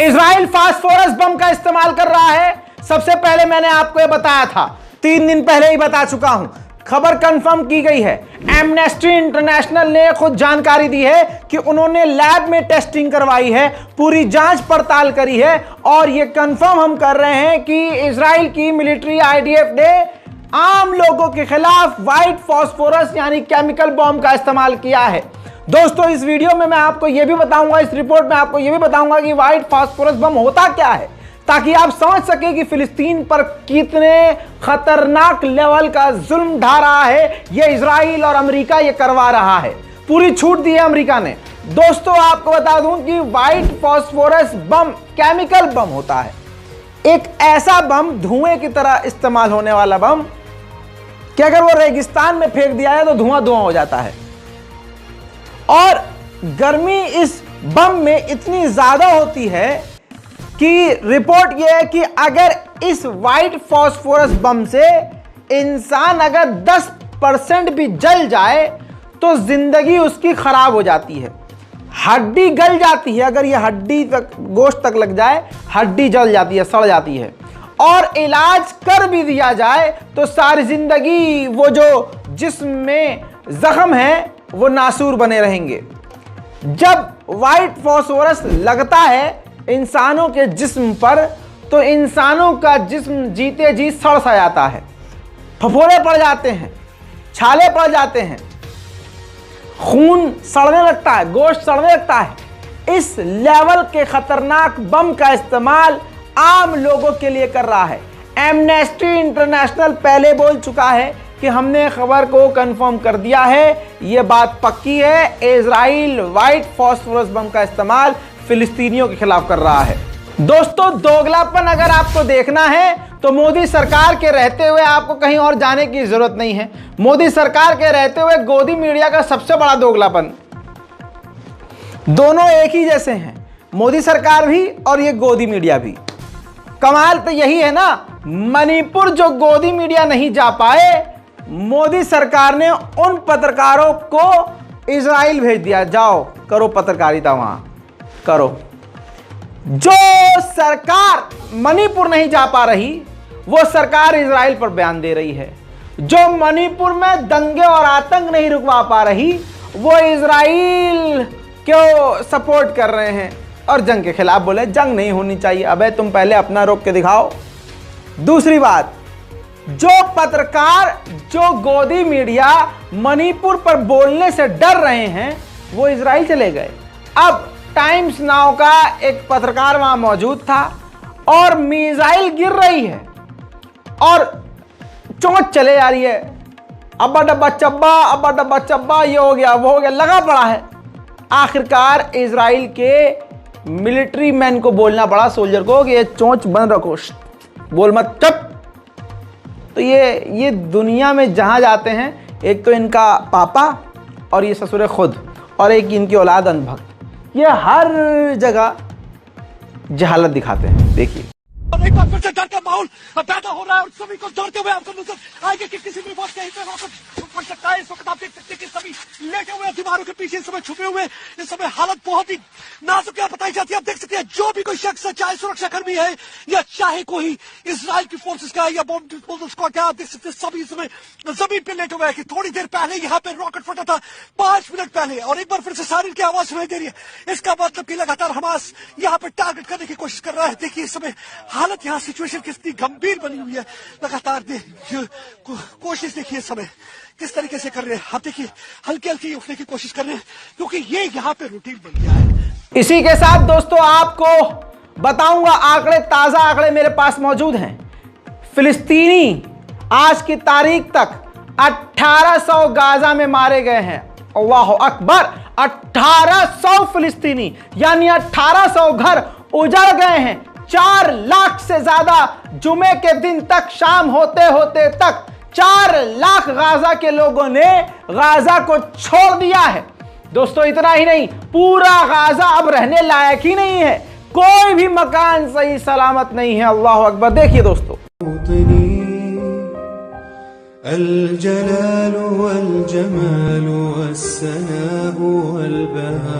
Israel phosphorus बम का इस्तेमाल कर रहा है। सबसे पहले मैंने आपको यह बताया था, 3 दिन पहले ही बता चुका हूं, खबर कंफर्म की गई है। एमनेस्टी इंटरनेशनल ने खुद जानकारी दी है कि उन्होंने लैब में टेस्टिंग करवाई है, पूरी जांच पड़ताल करी है और यह कंफर्म हम कर रहे हैं कि इजराइल की मिलिट्री आईडीएफ ने आम लोगों के खिलाफ व्हाइट फास्फोरस यानी केमिकल बॉम्ब का इस्तेमाल किया है। दोस्तों, इस वीडियो में मैं आपको यह भी बताऊंगा, इस रिपोर्ट में आपको यह भी बताऊंगा कि व्हाइट फास्फोरस बम होता क्या है, ताकि आप समझ सके कि फिलिस्तीन पर कितने खतरनाक लेवल का जुल्म ढा रहा है यह इजराइल और अमेरिका ये करवा रहा है। पूरी छूट दी है अमेरिका ने। दोस्तों, आपको बता दूं कि व्हाइट फास्फोरस बम केमिकल बम होता है, एक ऐसा बम, धुएं की तरह इस्तेमाल होने वाला बम कि अगर वो रेगिस्तान में फेंक दिया है तो धुआं धुआं हो जाता है। और गर्मी इस बम में इतनी ज्यादा होती है कि रिपोर्ट यह है कि अगर इस व्हाइट फास्फोरस बम से इंसान अगर 10% भी जल जाए तो जिंदगी उसकी खराब हो जाती है, हड्डी गल जाती है। अगर यह हड्डी तक, गोश्त तक लग जाए, हड्डी जल जाती है, सड़ जाती है। और इलाज कर भी दिया जाए तो सारी जिंदगी वो जो जिस्म में जख्म है वो नासूर बने रहेंगे। जब व्हाइट फास्फोरस लगता है इंसानों के जिस्म पर तो इंसानों का जिस्म जीते जी सड़ सा जाता है, फफोले पड़ जाते हैं, छाले पड़ जाते हैं, खून सड़ने लगता है, गोश्त सड़ने लगता है। इस लेवल के खतरनाक बम का इस्तेमाल आम लोगों के लिए कर रहा है। एमनेस्टी इंटरनेशनल पहले बोल चुका है कि हमने खबर को कंफर्म कर दिया है, यह बात पक्की है, इजराइल व्हाइट फास्फोरस बम का इस्तेमाल फिलिस्तीनियों के खिलाफ कर रहा है। दोस्तों, दोगलापन अगर आपको देखना है तो मोदी सरकार के रहते हुए आपको कहीं और जाने की जरूरत नहीं है। मोदी सरकार के रहते हुए गोदी मीडिया का सबसे बड़ा दोगलापन, दोनों एक ही जैसे हैं, मोदी सरकार भी और ये गोदी मीडिया भी। कमाल तो यही है ना, मणिपुर जो गोदी मीडिया नहीं जा पाए, मोदी सरकार ने उन पत्रकारों को इजराइल भेज दिया, जाओ करो पत्रकारिता वहां करो। जो सरकार मणिपुर नहीं जा पा रही वो सरकार इजराइल पर बयान दे रही है। जो मणिपुर में दंगे और आतंक नहीं रुकवा पा रही वो इजराइल क्यों सपोर्ट कर रहे हैं और जंग के खिलाफ बोले जंग नहीं होनी चाहिए। अबे तुम पहले अपना रोक के दिखाओ। दूसरी बात, जो पत्रकार, जो गोदी मीडिया मणिपुर पर बोलने से डर रहे हैं वो इजराइल चले गए। अब टाइम्स नाउ का एक पत्रकार वहां मौजूद था और मिसाइल गिर रही है और चोंच चले जा रही है, अब्बा डब्बा चब्बा, अब्बा डब्बा चब्बा, ये हो गया वो हो गया, लगा पड़ा है। आखिरकार इजराइल के मिलिट्री मैन को बोलना पड़ा, सोल्जर को, कि ये चोंच बंद रखो, बोल मत, चुप। तो ये दुनिया में जहां जाते हैं, एक तो इनका पापा और ये ससुर खुद और एक इनकी औलाद अंधभक्त, ये हर जगह जहालत दिखाते हैं। देखिए, एक बार फिर से डर का माहौल पैदा हो रहा है और सभी को डरते हुए आपको नजर आएगा कि किसी भी वक्त कहीं पे रॉकेट फट सकता है। इस वक्त आप देख सकते हैं कि सभी लेटे हुए दीवारों के पीछे इस समय छुपे हुए, इस समय हालत बहुत ही नाजुक बताई जाती है। आप देख सकते हैं जो भी कोई शख्स है, चाहे सुरक्षाकर्मी है या चाहे कोई इजराइल की फोर्सेस का या बॉम्ब डिस्पोजल स्क्वाड का, आप देख सकते हैं सभी इस समय जमीन पे लेटे हुए हैं। कि थोड़ी देर पहले यहाँ पे रॉकेट फटा था, 5 मिनट पहले, और एक बार फिर से सायरन की आवाज सुनाई दे रही है। इसका मतलब कि लगातार हमास यहाँ पे टारगेट करने की कोशिश कर रहा है। देखिए इस समय हालत, यहाँ सिचुएशन कितनी गंभीर बनी हुई है। लगातार कोशिश देखिए इस समय किस तरीके से कर रहे हैं। आप देखिए हल्के हल्के उठने की कोशिश कर रहे हैं क्योंकि ये यहाँ पे रूटीन बन गया है। इसी के साथ दोस्तों आपको बताऊंगा आंकड़े, ताजा आंकड़े मेरे पास मौजूद हैं। फिलिस्तीनी आज की तारीख तक 1800 गाजा में मारे गए हैं। अल्लाह अकबर, 1800 फिलिस्तीनी, यानी 1800 घर उजड़ गए हैं। 4 लाख से ज्यादा जुमे के दिन तक, शाम होते होते तक 4 लाख गाजा के लोगों ने गाजा को छोड़ दिया है। दोस्तों, इतना ही नहीं, पूरा गाजा अब रहने लायक ही नहीं है, कोई भी मकान सही सलामत नहीं है। अल्लाह अकबर। देखिए दोस्तों, अल जलाल वल जमाल वस्सनाउ वल बहा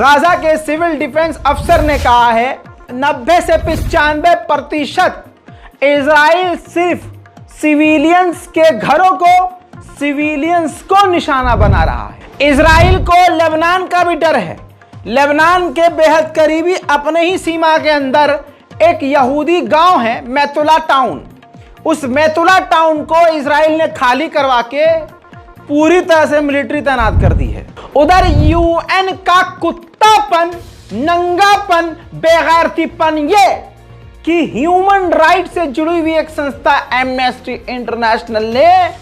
गाजा के सिविल डिफेंस अफसर ने कहा है 90 से 95% इजराइल सिर्फ सिविलियंस के घरों को, सिविलियंस को निशाना बना रहा है। इजराइल को लेबनान का भी डर है। लेबनान के बेहद करीबी अपने ही सीमा के अंदर एक यहूदी गांव है मैतुला टाउन। उस मैतुला टाउन को इजराइल ने खाली करवा के पूरी तरह से मिलिट्री तैनात कर दी है। उधर यूएन का कुत्तापन, नंगापन, बेगैरतीपन ये कि ह्यूमन राइट से जुड़ी हुई एक संस्था एमनेस्टी इंटरनेशनल ने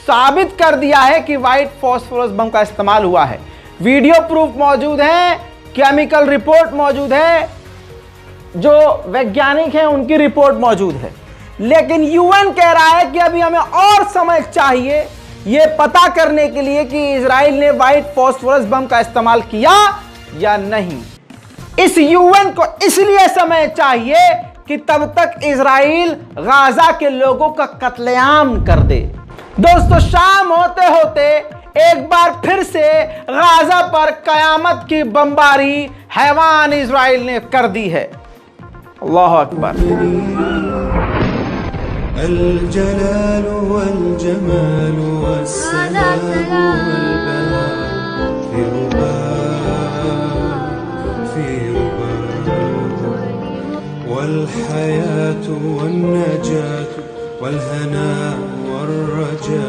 साबित कर दिया है कि व्हाइट फास्फोरस बम का इस्तेमाल हुआ है। वीडियो प्रूफ मौजूद है, केमिकल रिपोर्ट मौजूद है, जो वैज्ञानिक हैं उनकी रिपोर्ट मौजूद है। लेकिन यूएन कह रहा है कि अभी हमें और समय चाहिए यह पता करने के लिए कि इजराइल ने व्हाइट फास्फोरस बम का इस्तेमाल किया या नहीं। इस यूएन को इसलिए समय चाहिए कि तब तक इजराइल गाजा के लोगों का कत्लेआम कर दे। दोस्तों, शाम होते होते एक बार फिर से गाजा पर कयामत की बमबारी हैवान इजराइल ने कर दी है। अल्लाह अकबर। अल जलाल वल जमाल वस्सलाम वल हयात वन नजात वल हना वर रजा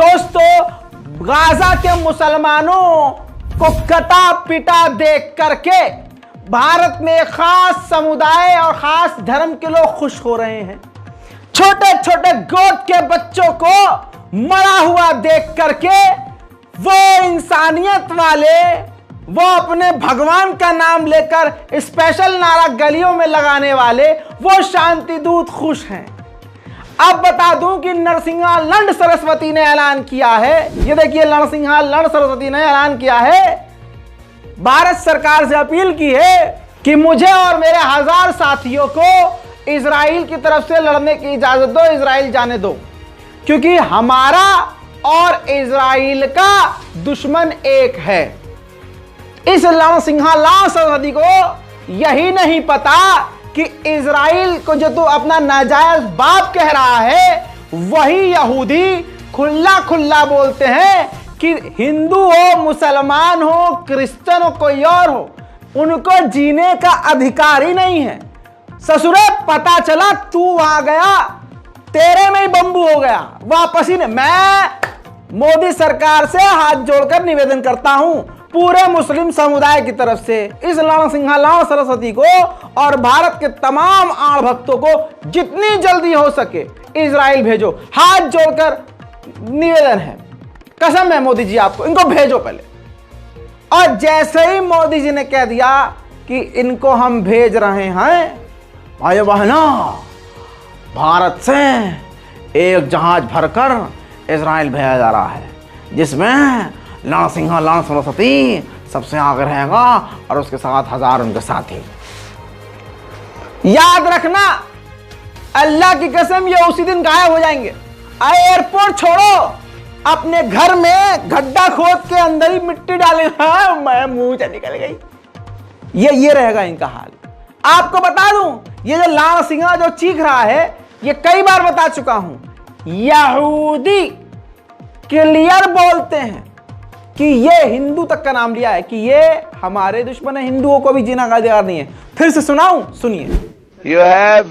दोस्तों, गाजा के मुसलमानों को कटा पिटा देख करके भारत में खास समुदाय और खास धर्म के लोग खुश हो रहे हैं। छोटे छोटे गोद के बच्चों को मरा हुआ देख करके वो इंसानियत वाले, वो अपने भगवान का नाम लेकर स्पेशल नारा गलियों में लगाने वाले वो शांति दूत खुश हैं। अब बता दूं कि नरसिंहा लंड सरस्वती ने ऐलान किया है। ये देखिए, नरसिंहा लंड सरस्वती ने ऐलान किया है, भारत सरकार से अपील की है कि मुझे और मेरे 1000 साथियों को इजराइल की तरफ से लड़ने की इजाजत दो, इजराइल जाने दो, क्योंकि हमारा और इजराइल का दुश्मन एक है। इस नरसिंहा लंड सरस्वती को यही नहीं पता कि इजराइल को जो तू अपना नाजायज बाप कह रहा है, वही यहूदी खुल्ला खुल्ला बोलते हैं कि हिंदू हो, मुसलमान हो, क्रिश्चियन हो, कोई और हो, उनको जीने का अधिकार ही नहीं है। ससुरे, पता चला तू वहां गया, तेरे में ही बंबू हो गया, वापस ही नहीं। मैं मोदी सरकार से हाथ जोड़कर निवेदन करता हूं पूरे मुस्लिम समुदाय की तरफ से, इस नरसिंहा लंड सरस्वती को और भारत के तमाम आण भक्तों को जितनी जल्दी हो सके इजराइल भेजो। हाथ जोड़कर निवेदन है, कसम है मोदी जी आपको, इनको भेजो पहले। और जैसे ही मोदी जी ने कह दिया कि इनको हम भेज रहे हैं, भाई बहनों, भारत से एक जहाज भरकर इजराइल भेजा जा रहा है, जिसमें नरसिंहा लंड सरस्वती सबसे आगे रहेगा और उसके साथ 1000 उनके साथी। याद रखना, अल्लाह की कसम, ये उसी दिन गायब हो जाएंगे। एयरपोर्ट छोड़ो, अपने घर में गड्ढा खोद के अंदर ही मिट्टी डाले, हाँ मैं मुंह से निकल गई। ये रहेगा इनका हाल। आपको बता दूं, ये जो लाल सिंह जो चीख रहा है, ये कई बार बता चुका हूं, यहूदी क्लियर बोलते हैं कि ये हिंदू तक का नाम लिया है कि ये हमारे दुश्मन है, हिंदुओं को भी जीना का अधिकार नहीं है। फिर से सुनाऊं, सुनिए। You have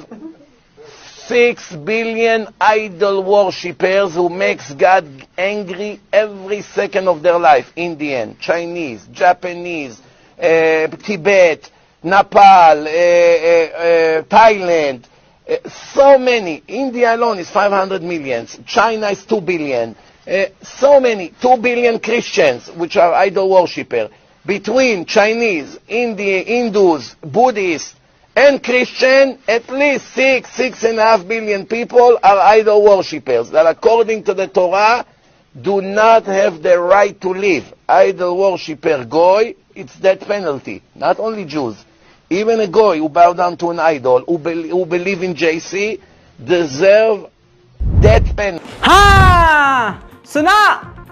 6 billion idol worshippers who makes God angry every second of their life. Indian, Chinese, Japanese, Tibet, Nepal, Thailand, so many. India alone is 500 million. China is 2 billion. So many, 2 billion Christians, which are idol worshippers. Between Chinese, Hindus, Buddhists, and Christian, at least 6.5 billion people are idol worshippers that according to the Torah do not have the right to live. Idol worshipper goy, it's death penalty. Not only Jews. Even a goy who bow down to an idol, who believe in JC, deserve death penalty. हाँ, सुना,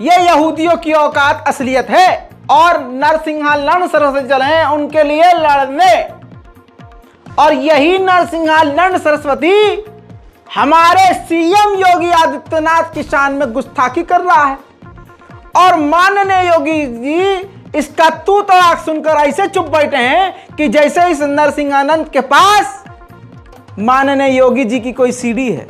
ये यहूदियों की औकात असलियत है और नरसिंहा लड़ सरस्वती चले हैं उनके लिए लड़ने। और यही नरसिंहा लड़ सरस्वती हमारे सीएम योगी आदित्यनाथ की शान में गुस्ताखी कर रहा है। और माननीय योगी जी इसका तू तड़ाक सुनकर ऐसे चुप बैठे हैं कि जैसे इस नरसिंहानंद के पास माननीय योगी जी की कोई सीडी है।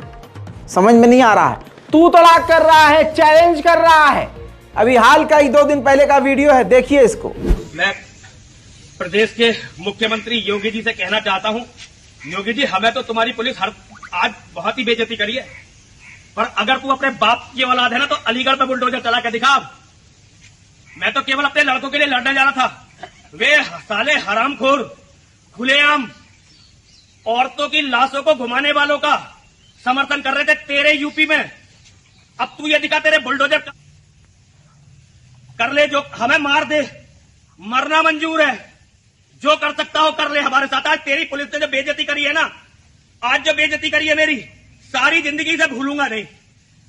समझ में नहीं आ रहा है, तू तड़ाक कर रहा है, चैलेंज कर रहा है। अभी हाल का ही 2 दिन पहले का वीडियो है, देखिए इसको। मैं प्रदेश के मुख्यमंत्री योगी जी से कहना चाहता हूं, योगी जी हमें तो तुम्हारी पुलिस आज बहुत ही बेइज्जती करी है, पर अगर तू अपने बाप की औलाद है ना तो अलीगढ़ पे बुलडोजर चला के दिखा। मैं तो केवल अपने लड़कों के लिए लड़ने जा रहा था। वे साले हरामखोर खुलेआम औरतों की लाशों को घुमाने वालों का समर्थन कर रहे थे तेरे यूपी में। अब तू ये दिखा, तेरे बुलडोजर कर ले, जो हमें मार दे, मरना मंजूर है, जो कर सकता हो कर ले हमारे साथ। आज तेरी पुलिस ने जो बेइज्जती करी है ना, आज जो बेइज्जती करी है मेरी, सारी जिंदगी से भूलूंगा नहीं।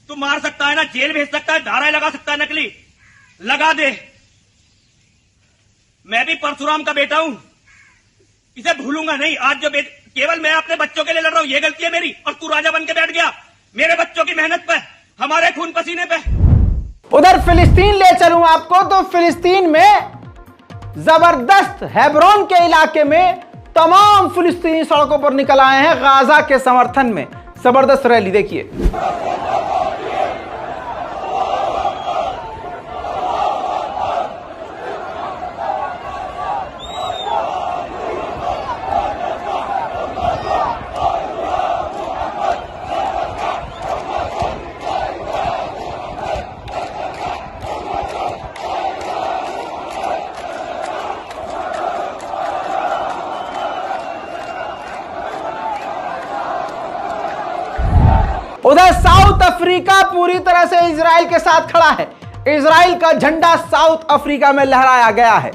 तू मार सकता है ना, जेल भेज सकता है, धाराएं लगा सकता है, नकली लगा दे। मैं भी परशुराम का बेटा हूं, इसे भूलूंगा नहीं। आज जो केवल मैं अपने बच्चों के लिए लड़ रहा हूं, ये गलती है मेरी, और तू राजा बन के बैठ गया मेरे बच्चों की मेहनत पे, हमारे खून पसीने पे। उधर फिलिस्तीन ले चलूं आपको, तो फिलिस्तीन में जबरदस्त हेब्रोन के इलाके में तमाम फिलिस्तीनी सड़कों पर निकल आए हैं गाजा के समर्थन में। जबरदस्त रैली देखिए। उधर साउथ अफ्रीका पूरी तरह से इजराइल के साथ खड़ा है। इजराइल का झंडा साउथ अफ्रीका में लहराया गया है।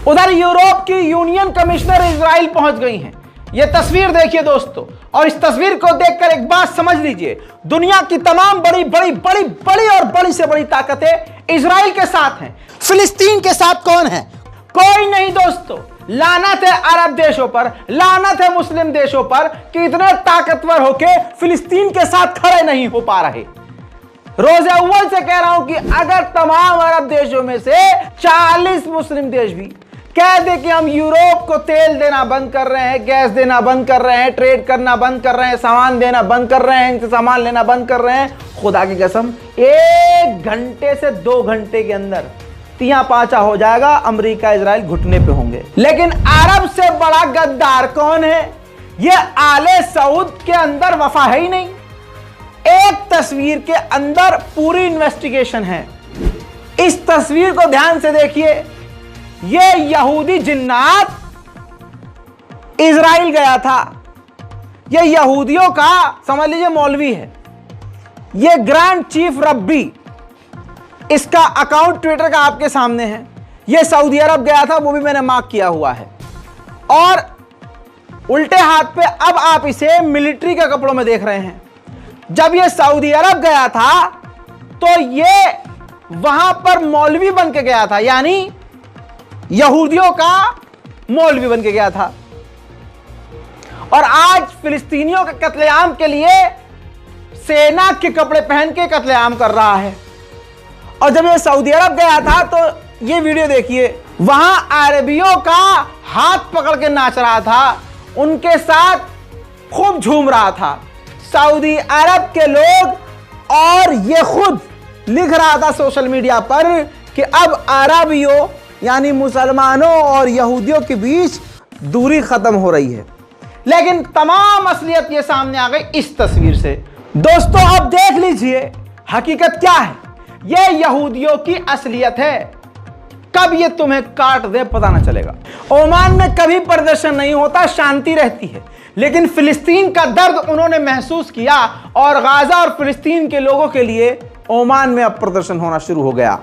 उधर यूरोप की यूनियन कमिश्नर इजराइल पहुंच गई हैं। यह तस्वीर देखिए दोस्तों, और इस तस्वीर को देखकर एक बात समझ लीजिए, दुनिया की तमाम बड़ी बड़ी बड़ी बड़ी और बड़ी से बड़ी ताकतें इजराइल के साथ हैं। फिलिस्तीन के साथ कौन है? कोई नहीं दोस्तों। लानत है अरब देशों पर, लानत है मुस्लिम देशों पर कि इतने ताकतवर होके फिलिस्तीन के साथ खड़े नहीं हो पा रहे। रोज़े अव्वल से कह रहा हूं कि अगर तमाम अरब देशों में से 40 मुस्लिम देश भी कह दे कि हम यूरोप को तेल देना बंद कर रहे हैं, गैस देना बंद कर रहे हैं, ट्रेड करना बंद कर रहे हैं, सामान देना बंद कर रहे हैं, इनसे सामान लेना बंद कर रहे हैं, खुदा की कसम 1 घंटे से 2 घंटे के अंदर तिया पाचा हो जाएगा। अमेरिका इजराइल घुटने पे होंगे। लेकिन अरब से बड़ा गद्दार कौन है? यह आले सऊद के अंदर वफा है ही नहीं। एक तस्वीर के अंदर पूरी इन्वेस्टिगेशन है। इस तस्वीर को ध्यान से देखिए। यह यहूदी जिन्नात इजराइल गया था, ये यहूदियों का समझ लीजिए मौलवी है, ये ग्रैंड चीफ रब्बी, इसका अकाउंट ट्विटर का आपके सामने है। ये सऊदी अरब गया था, वो भी मैंने मार्क किया हुआ है। और उल्टे हाथ पे अब आप इसे मिलिट्री के कपड़ों में देख रहे हैं। जब ये सऊदी अरब गया था तो ये वहां पर मौलवी बन के गया था, यानी यहूदियों का मौलवी बन के गया था। और आज फिलिस्तीनियों के कत्लेआम के लिए सेना के कपड़े पहन के कत्लेआम कर रहा है। और जब ये सऊदी अरब गया था तो ये वीडियो देखिए, वहां अरबियों का हाथ पकड़ के नाच रहा था, उनके साथ खूब झूम रहा था सऊदी अरब के लोग। और ये खुद लिख रहा था सोशल मीडिया पर कि अब अरबियों यानी मुसलमानों और यहूदियों के बीच दूरी खत्म हो रही है। लेकिन तमाम असलियत ये सामने आ गई इस तस्वीर से। दोस्तों अब देख लीजिए हकीकत क्या है। ये यहूदियों की असलियत है, कब ये तुम्हें काट दे पता ना चलेगा। ओमान में कभी प्रदर्शन नहीं होता, शांति रहती है, लेकिन फिलिस्तीन का दर्द उन्होंने महसूस किया और गाजा और फिलिस्तीन के लोगों के लिए ओमान में अब प्रदर्शन होना शुरू हो गया।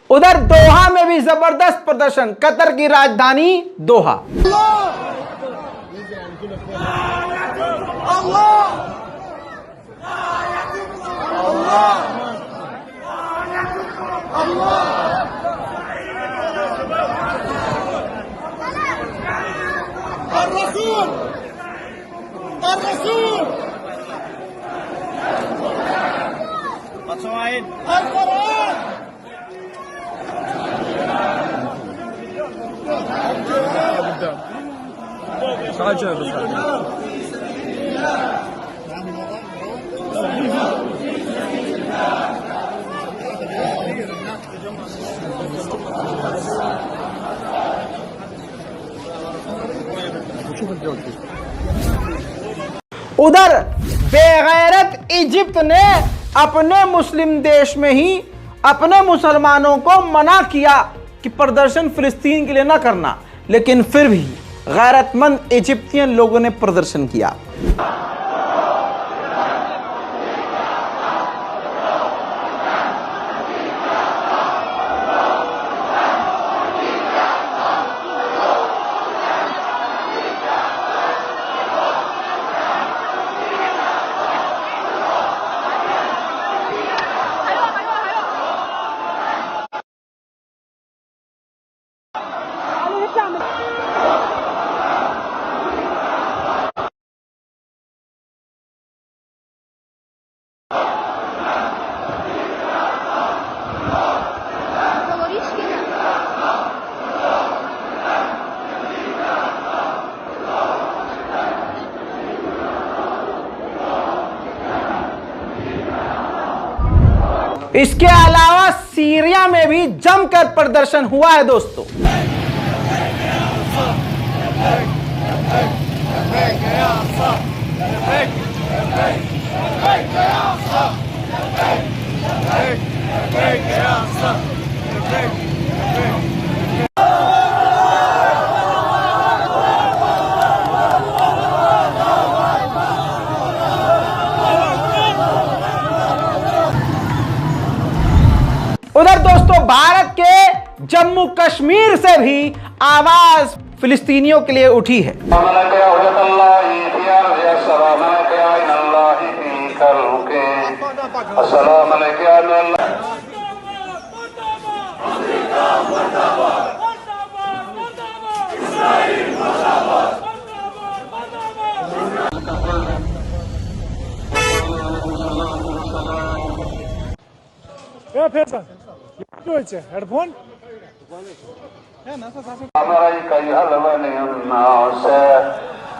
उधर दोहा में भी जबरदस्त प्रदर्शन, कतर की राजधानी दोहा। उधर बेगैरत इजिप्ट ने अपने मुस्लिम देश में ही अपने मुसलमानों को मना किया कि प्रदर्शन फिलिस्तीन के लिए ना करना, लेकिन फिर भी गैरतमंद इजिप्तियन लोगों ने प्रदर्शन किया। इसके अलावा सीरिया में भी जमकर प्रदर्शन हुआ है दोस्तों। उधर दोस्तों भारत के जम्मू कश्मीर से भी आवाज फिलिस्तीनियों के लिए उठी है। हेडफोन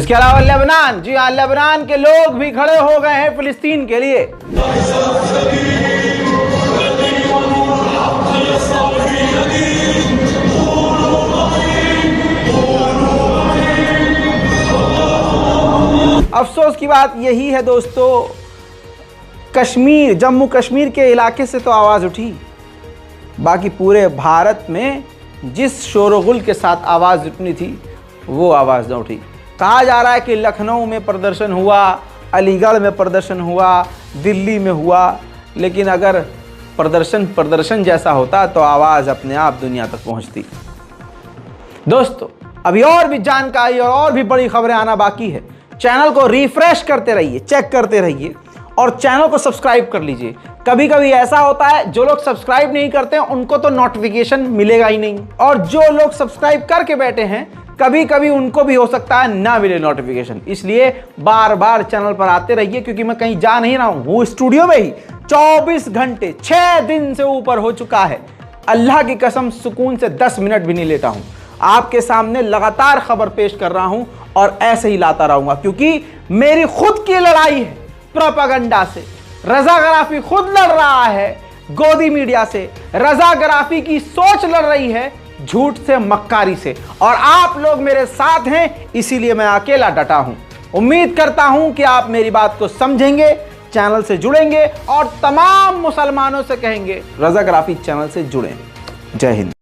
इसके अलावा लेबनान, जी हाँ, लेबनान के लोग भी खड़े हो गए हैं फिलिस्तीन के लिए। अफसोस की बात यही है दोस्तों, कश्मीर, जम्मू कश्मीर के इलाके से तो आवाज़ उठी, बाकी पूरे भारत में जिस शोरगुल के साथ आवाज़ उठनी थी वो आवाज़ न उठी। कहा जा रहा है कि लखनऊ में प्रदर्शन हुआ, अलीगढ़ में प्रदर्शन हुआ, दिल्ली में हुआ, लेकिन अगर प्रदर्शन जैसा होता तो आवाज़ अपने आप दुनिया तक पहुंचती। दोस्तों, अभी और भी जानकारी और भी बड़ी खबरें आना बाकी है। चैनल को रिफ्रेश करते रहिए, चेक करते रहिए और चैनल को सब्सक्राइब कर लीजिए। कभी कभी ऐसा होता है जो लोग सब्सक्राइब नहीं करते हैं उनको तो नोटिफिकेशन मिलेगा ही नहीं, और जो लोग सब्सक्राइब करके बैठे हैं कभी कभी उनको भी हो सकता है ना मिले नोटिफिकेशन। इसलिए बार बार चैनल पर आते रहिए, क्योंकि मैं कहीं जा नहीं रहा हूं स्टूडियो में ही 24 घंटे 6 दिन से ऊपर हो चुका है। अल्लाह की कसम सुकून से 10 मिनट भी नहीं लेता हूं। आपके सामने लगातार खबर पेश कर रहा हूं और ऐसे ही लाता रहूंगा, क्योंकि मेरी खुद की लड़ाई है प्रोपेगेंडा से। रजा गराफी खुद लड़ रहा है गोदी मीडिया से, रजा गराफी की सोच लड़ रही है झूठ से, मक्कारी से, और आप लोग मेरे साथ हैं, इसीलिए मैं अकेला डटा हूं। उम्मीद करता हूं कि आप मेरी बात को समझेंगे, चैनल से जुड़ेंगे और तमाम मुसलमानों से कहेंगे रजा गराफी चैनल से जुड़ें। जय हिंद।